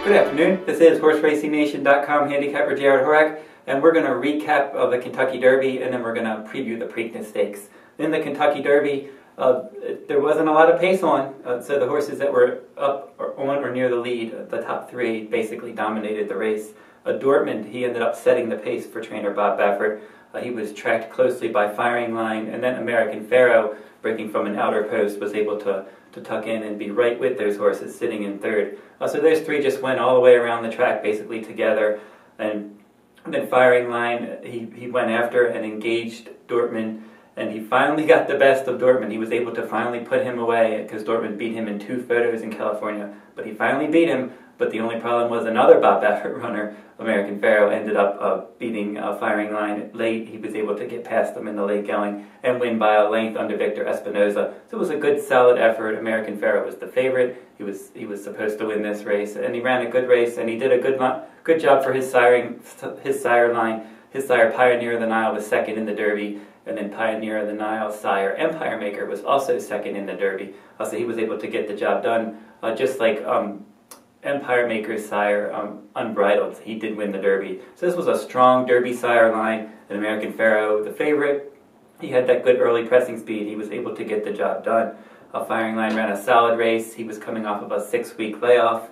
Good afternoon. This is HorseRacingNation.com handicapper Jarrod Horak, and we're going to recap the Kentucky Derby, and then we're going to preview the Preakness Stakes. In the Kentucky Derby, there wasn't a lot of pace on, so the horses that were up or on or near the lead, the top three, basically dominated the race. Dortmund, he ended up setting the pace for trainer Bob Baffert. He was tracked closely by Firing Line, and then American Pharoah, breaking from an outer post, was able to tuck in and be right with those horses sitting in third. So those three just went all the way around the track basically together, and then Firing Line, he went after and engaged Dortmund, and he finally got the best of Dortmund. He was able to finally put him away because Dortmund beat him in 2 photos in California, but he finally beat him. But the only problem was another Bob Baffert runner, American Pharoah, ended up beating Firing Line late. He was able to get past them in the late going and win by a length under Victor Espinoza. So it was a good, solid effort. American Pharoah was the favorite. He was supposed to win this race, and he ran a good race, and he did a good job for his sire line. His sire, Pioneer of the Nile, was second in the Derby, and then Pioneer of the Nile sire, Empire Maker, was also second in the Derby. So he was able to get the job done, just like Empire Maker's sire, Unbridled. He did win the Derby. So this was a strong Derby sire line, and American Pharoah, the favorite. He had that good early pressing speed. He was able to get the job done. Firing Line ran a solid race. He was coming off of a 6-week layoff.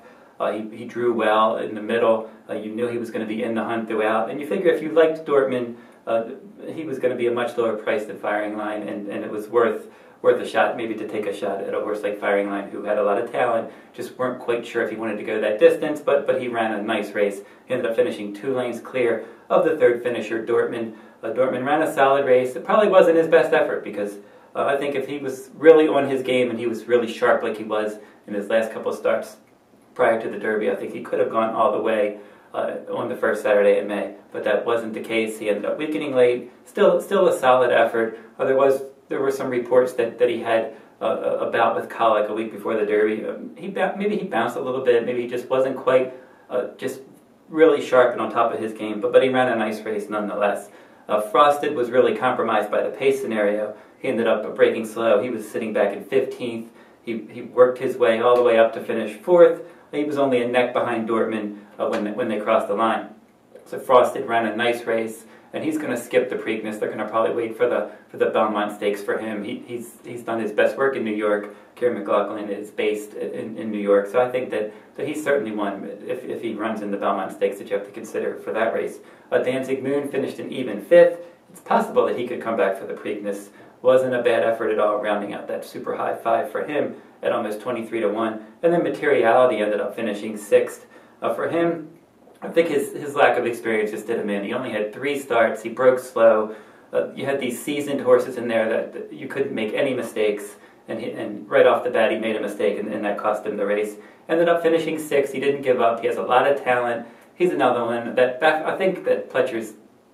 He drew well in the middle. You knew he was going to be in the hunt throughout. And you figure if you liked Dortmund, he was going to be a much lower price than Firing Line, and it was worth a shot, maybe to take a shot at a horse like Firing Line, who had a lot of talent. Just weren't quite sure if he wanted to go that distance, but he ran a nice race. He ended up finishing 2 lanes clear of the third finisher, Dortmund. Dortmund ran a solid race. It probably wasn't his best effort, because I think if he was really on his game and he was really sharp like he was in his last couple of starts prior to the Derby, I think he could have gone all the way on the first Saturday in May. But that wasn't the case. He ended up weakening late. Still a solid effort. There were some reports that he had a bout with colic a week before the Derby. Maybe he bounced a little bit. Maybe he just wasn't quite just really sharp and on top of his game. But he ran a nice race nonetheless. Frosted was really compromised by the pace scenario. He ended up breaking slow. He was sitting back in 15th. He worked his way all the way up to finish 4th. He was only a neck behind Dortmund when they crossed the line. So Frosted ran a nice race, and he's going to skip the Preakness. They're going to probably wait for the Belmont Stakes for him. He's done his best work in New York. Kieran McLaughlin is based in New York, so I think that he's certainly one if he runs in the Belmont Stakes that you have to consider for that race. Danzig Moon finished an even 5th. It's possible that he could come back for the Preakness. Wasn't a bad effort at all, rounding out that super high 5 for him at almost 23-1. And then Materiality ended up finishing 6th. For him, I think his lack of experience just did him in. He only had 3 starts. He broke slow. You had these seasoned horses in there that you couldn't make any mistakes. And right off the bat, he made a mistake, and that cost him the race. Ended up finishing 6th. He didn't give up. He has a lot of talent. He's another one that I think that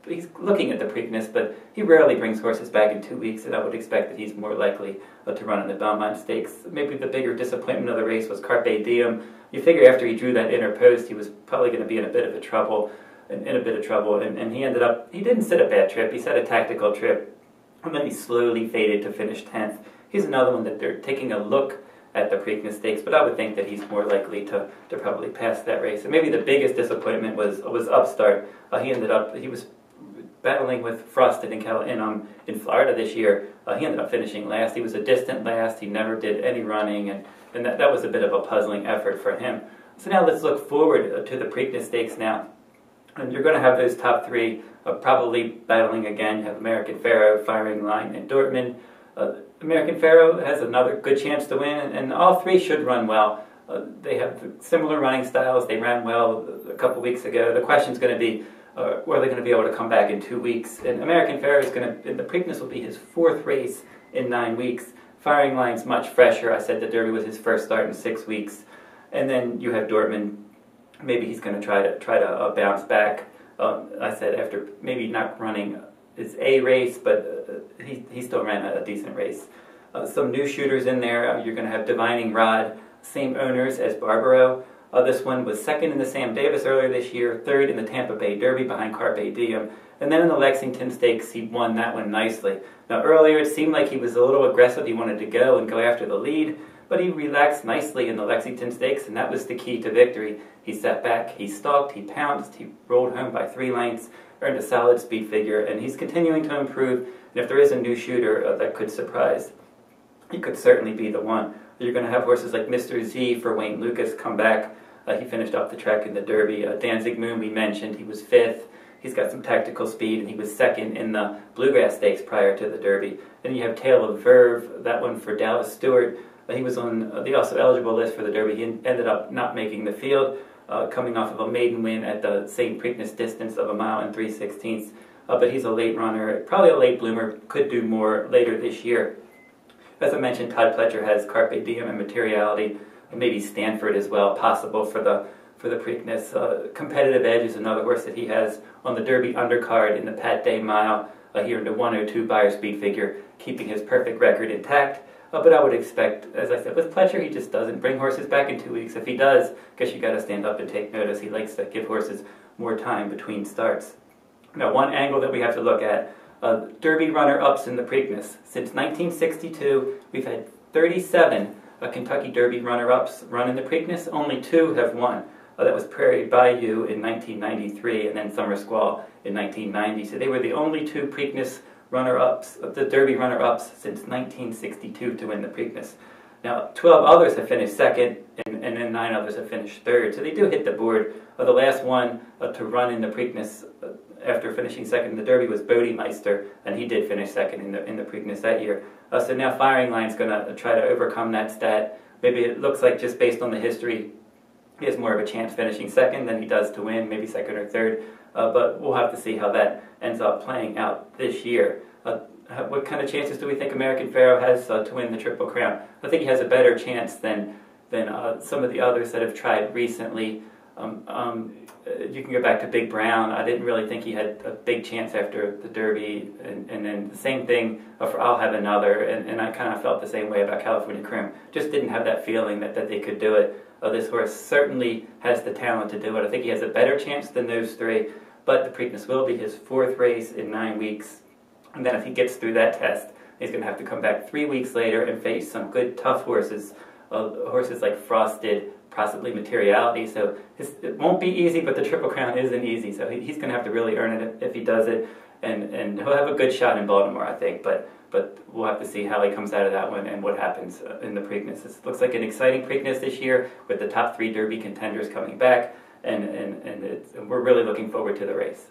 he's looking at the Preakness, but he rarely brings horses back in 2 weeks, and I would expect that he's more likely to run in the Belmont Stakes. Maybe the bigger disappointment of the race was Carpe Diem. You figure after he drew that inner post, he was probably going to be in a bit of trouble, and he ended up, he didn't sit a bad trip. He set a tactical trip, and then he slowly faded to finish 10th. He's another one that they're taking a look at the Preakness Stakes, but I would think that he's more likely to probably pass that race. And maybe the biggest disappointment was Upstart. He was battling with Frosted in Florida this year. He ended up finishing last. He was a distant last. He never did any running, and that was a bit of a puzzling effort for him. So now let's look forward to the Preakness Stakes now. And you're going to have those top 3 probably battling again. You have American Pharoah, Firing Line, and Dortmund. American Pharoah has another good chance to win, and all 3 should run well. They have similar running styles. They ran well a couple weeks ago. The question's going to be, are they going to be able to come back in 2 weeks? And American Pharoah the Preakness will be his 4th race in 9 weeks. Firing Line's much fresher. I said the Derby was his first start in 6 weeks. And then you have Dortmund. Maybe he's going to try to bounce back. I said after maybe not running his A race, but he still ran a decent race. Some new shooters in there. You're going to have Divining Rod, same owners as Barbaro. This one was 2nd in the Sam Davis earlier this year, 3rd in the Tampa Bay Derby behind Carpe Diem. And then in the Lexington Stakes, he won that one nicely. Now earlier it seemed like he was a little aggressive. He wanted to go after the lead, but he relaxed nicely in the Lexington Stakes, and that was the key to victory. He sat back, he stalked, he pounced, he rolled home by 3 lengths, earned a solid speed figure, and he's continuing to improve. And if there is a new shooter that could surprise, he could certainly be the one. You're going to have horses like Mr. Z for Wayne Lucas come back. He finished off the track in the Derby. Danzig Moon, we mentioned, he was 5th. He's got some tactical speed, and he was 2nd in the Bluegrass Stakes prior to the Derby. Then you have Tale of Verve, that one for Dallas Stewart. He was on the also eligible list for the Derby. He ended up not making the field, coming off of a maiden win at the St. Preakness distance of 1 mile and 3/16. But he's a late runner, probably a late bloomer, could do more later this year. As I mentioned, Todd Pletcher has Carpe Diem and Materiality, and maybe Stanford as well, possible for the Preakness. Competitive Edge is another horse that he has on the Derby undercard in the Pat Day Mile. He earned a 102 Beyer speed figure, keeping his perfect record intact. But I would expect, as I said, with Pletcher, he just doesn't bring horses back in 2 weeks. If he does, I guess you got to stand up and take notice. He likes to give horses more time between starts. Now, one angle that we have to look at, Derby runner-ups in the Preakness. Since 1962, we've had 37 Kentucky Derby runner-ups run in the Preakness. Only 2 have won. That was Prairie Bayou in 1993 and then Summer Squall in 1990. So they were the only 2 Preakness runner-ups, the Derby runner-ups since 1962 to win the Preakness. Now, 12 others have finished 2nd, and then 9 others have finished 3rd. So they do hit the board. The last one to run in the Preakness after finishing 2nd in the Derby was Bodemeister, and he did finish 2nd in the Preakness that year. So now Firing Line's going to try to overcome that stat. Maybe it looks like just based on the history, he has more of a chance finishing 2nd than he does to win, maybe 2nd or 3rd. But we'll have to see how that ends up playing out this year. What kind of chances do we think American Pharoah has to win the Triple Crown? I think he has a better chance than some of the others that have tried recently. You can go back to Big Brown. I didn't really think he had a big chance after the Derby, and then the same thing for I'll Have Another, and I kind of felt the same way about California Crim. Just didn't have that feeling that they could do it. This horse certainly has the talent to do it. I think he has a better chance than those 3, but the Preakness will be his 4th race in 9 weeks. And then if he gets through that test, he's going to have to come back 3 weeks later and face some good, tough horses, horses like Frosted, possibly Materiality. So it won't be easy, but the Triple Crown isn't easy. So he's going to have to really earn it if he does it. And he'll have a good shot in Baltimore, I think. But we'll have to see how he comes out of that one and what happens in the Preakness. It looks like an exciting Preakness this year with the top 3 Derby contenders coming back. And we're really looking forward to the race.